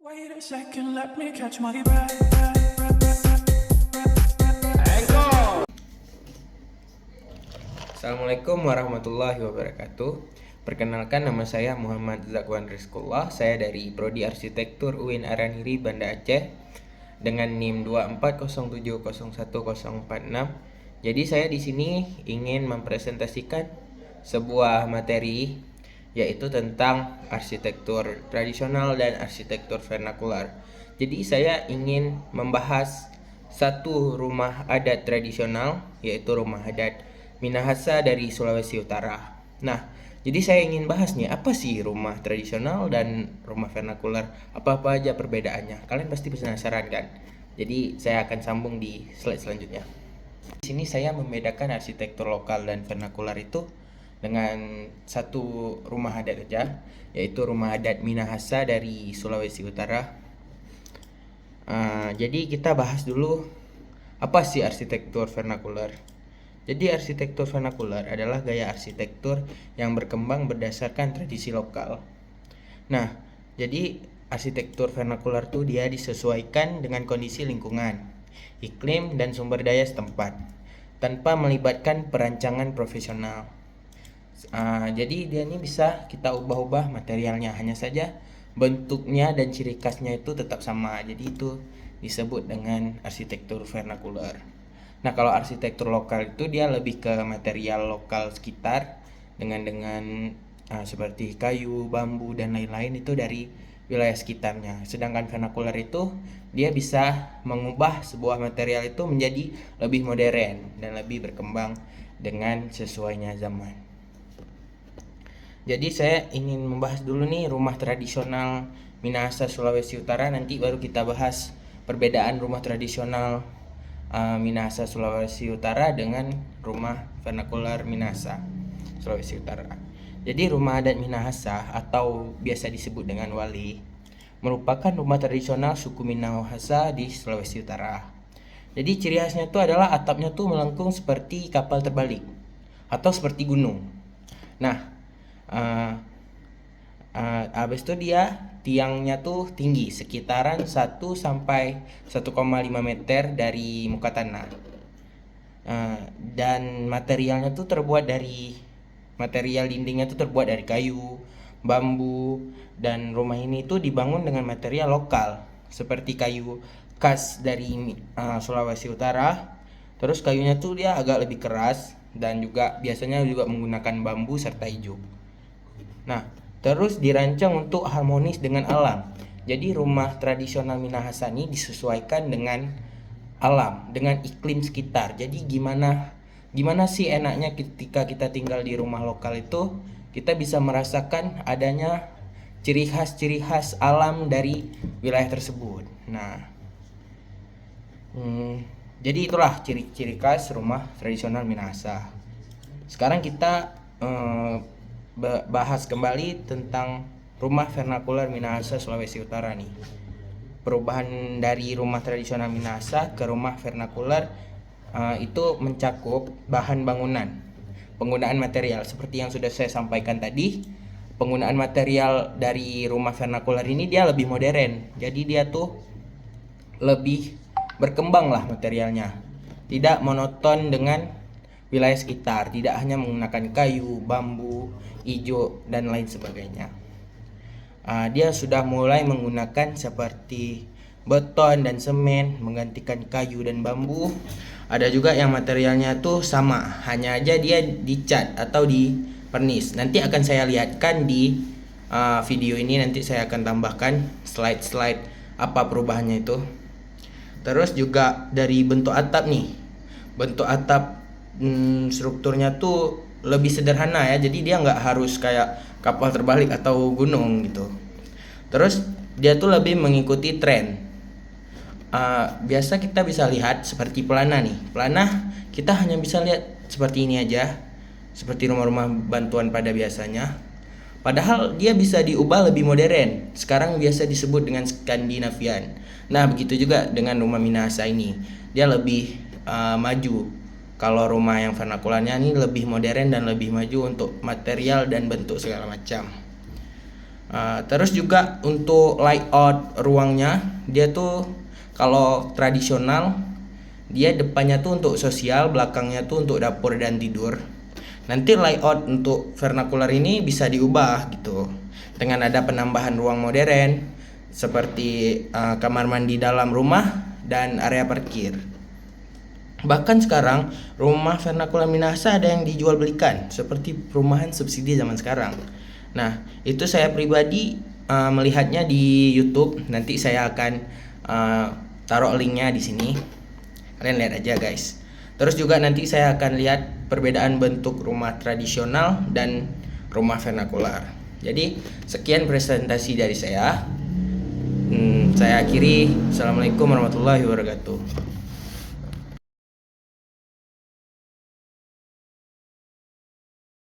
Wait a second, let me catch my breath. Assalamualaikum warahmatullahi wabarakatuh. Perkenalkan, nama saya Muhammad Zakwan Rizkullah. Saya dari Prodi Arsitektur UIN Araniri, Banda Aceh dengan NIM 240701046. Jadi saya di sini ingin mempresentasikan sebuah materi yaitu tentang arsitektur tradisional dan arsitektur vernakular. Jadi saya ingin membahas satu rumah adat tradisional, yaitu rumah adat Minahasa dari Sulawesi Utara. Nah, jadi saya ingin bahas nih, apa sih rumah tradisional dan rumah vernakular? Apa-apa aja perbedaannya? Kalian pasti penasaran kan? Jadi saya akan sambung di slide selanjutnya. Di sini saya membedakan arsitektur lokal dan vernakular itu dengan satu rumah adat saja, yaitu rumah adat Minahasa dari Sulawesi Utara. Jadi kita bahas dulu apa sih arsitektur vernakular. Jadi arsitektur vernakular adalah gaya arsitektur yang berkembang berdasarkan tradisi lokal. Nah, jadi arsitektur vernakular tuh dia disesuaikan dengan kondisi lingkungan, iklim, dan sumber daya setempat tanpa melibatkan perancangan profesional. Jadi dia ini bisa kita ubah-ubah materialnya, hanya saja bentuknya dan ciri khasnya itu tetap sama. Jadi itu disebut dengan arsitektur vernakular. Nah, kalau arsitektur lokal itu dia lebih ke material lokal sekitar dengan seperti kayu, bambu, dan lain-lain itu dari wilayah sekitarnya. Sedangkan vernakular itu dia bisa mengubah sebuah material itu menjadi lebih modern dan lebih berkembang dengan sesuainya zaman. Jadi saya ingin membahas dulu nih rumah tradisional Minahasa Sulawesi Utara, nanti baru kita bahas perbedaan rumah tradisional Minahasa Sulawesi Utara dengan rumah vernakular Minahasa Sulawesi Utara. Jadi rumah adat Minahasa atau biasa disebut dengan wali merupakan rumah tradisional suku Minahasa di Sulawesi Utara. Jadi ciri khasnya itu adalah atapnya tuh melengkung seperti kapal terbalik atau seperti gunung. Nah, habis itu dia tiangnya tuh tinggi sekitaran 1 sampai 1,5 meter dari muka tanah. Dan materialnya tuh material dindingnya tuh terbuat dari kayu, bambu, dan rumah ini tuh dibangun dengan material lokal seperti kayu khas dari Sulawesi Utara. Terus kayunya tuh dia agak lebih keras dan juga biasanya juga menggunakan bambu serta ijuk. Nah, terus dirancang untuk harmonis dengan alam. Jadi rumah tradisional Minahasa ini disesuaikan dengan alam, dengan iklim sekitar. Jadi gimana sih enaknya ketika kita tinggal di rumah lokal itu, kita bisa merasakan adanya ciri khas alam dari wilayah tersebut. Nah, jadi itulah ciri-ciri khas rumah tradisional Minahasa. Sekarang kita bahas kembali tentang rumah vernakular Minahasa Sulawesi Utara nih. Perubahan dari rumah tradisional Minahasa ke rumah vernakular itu mencakup bahan bangunan, penggunaan material seperti yang sudah saya sampaikan tadi. Penggunaan material dari rumah vernakular ini dia lebih modern. Jadi dia tuh lebih berkembang lah materialnya. Tidak monoton dengan wilayah sekitar, tidak hanya menggunakan kayu, bambu, ijo, dan lain sebagainya. Dia sudah mulai menggunakan seperti beton dan semen menggantikan kayu dan bambu. Ada juga yang materialnya tuh sama, hanya aja dia dicat atau di pernis. Nanti akan saya lihatkan di video ini, nanti saya akan tambahkan slide-slide apa perubahannya itu. Terus juga dari bentuk atap nih. Bentuk atap strukturnya tuh lebih sederhana ya, jadi dia nggak harus kayak kapal terbalik atau gunung gitu. Terus dia tuh lebih mengikuti tren. Biasa kita bisa lihat seperti pelana nih. Pelana kita hanya bisa lihat seperti ini aja, seperti rumah-rumah bantuan pada biasanya. Padahal dia bisa diubah lebih modern. Sekarang biasa disebut dengan Skandinavian. Nah, begitu juga dengan rumah Minahasa ini. Dia lebih maju. Kalau rumah yang vernakularnya ini lebih modern dan lebih maju untuk material dan bentuk segala macam. Terus juga untuk layout ruangnya, dia tuh kalau tradisional dia depannya tuh untuk sosial, belakangnya tuh untuk dapur dan tidur. Nanti layout untuk vernakular ini bisa diubah gitu dengan ada penambahan ruang modern seperti kamar mandi dalam rumah dan area parkir. Bahkan sekarang rumah vernakular Minahasa ada yang dijual belikan seperti perumahan subsidi zaman sekarang. Nah, itu saya pribadi melihatnya di YouTube. Nanti saya akan taruh linknya di sini. Kalian lihat aja guys. Terus juga nanti saya akan lihat perbedaan bentuk rumah tradisional dan rumah vernakular. Jadi sekian presentasi dari saya. Saya akhiri. Assalamualaikum warahmatullahi wabarakatuh.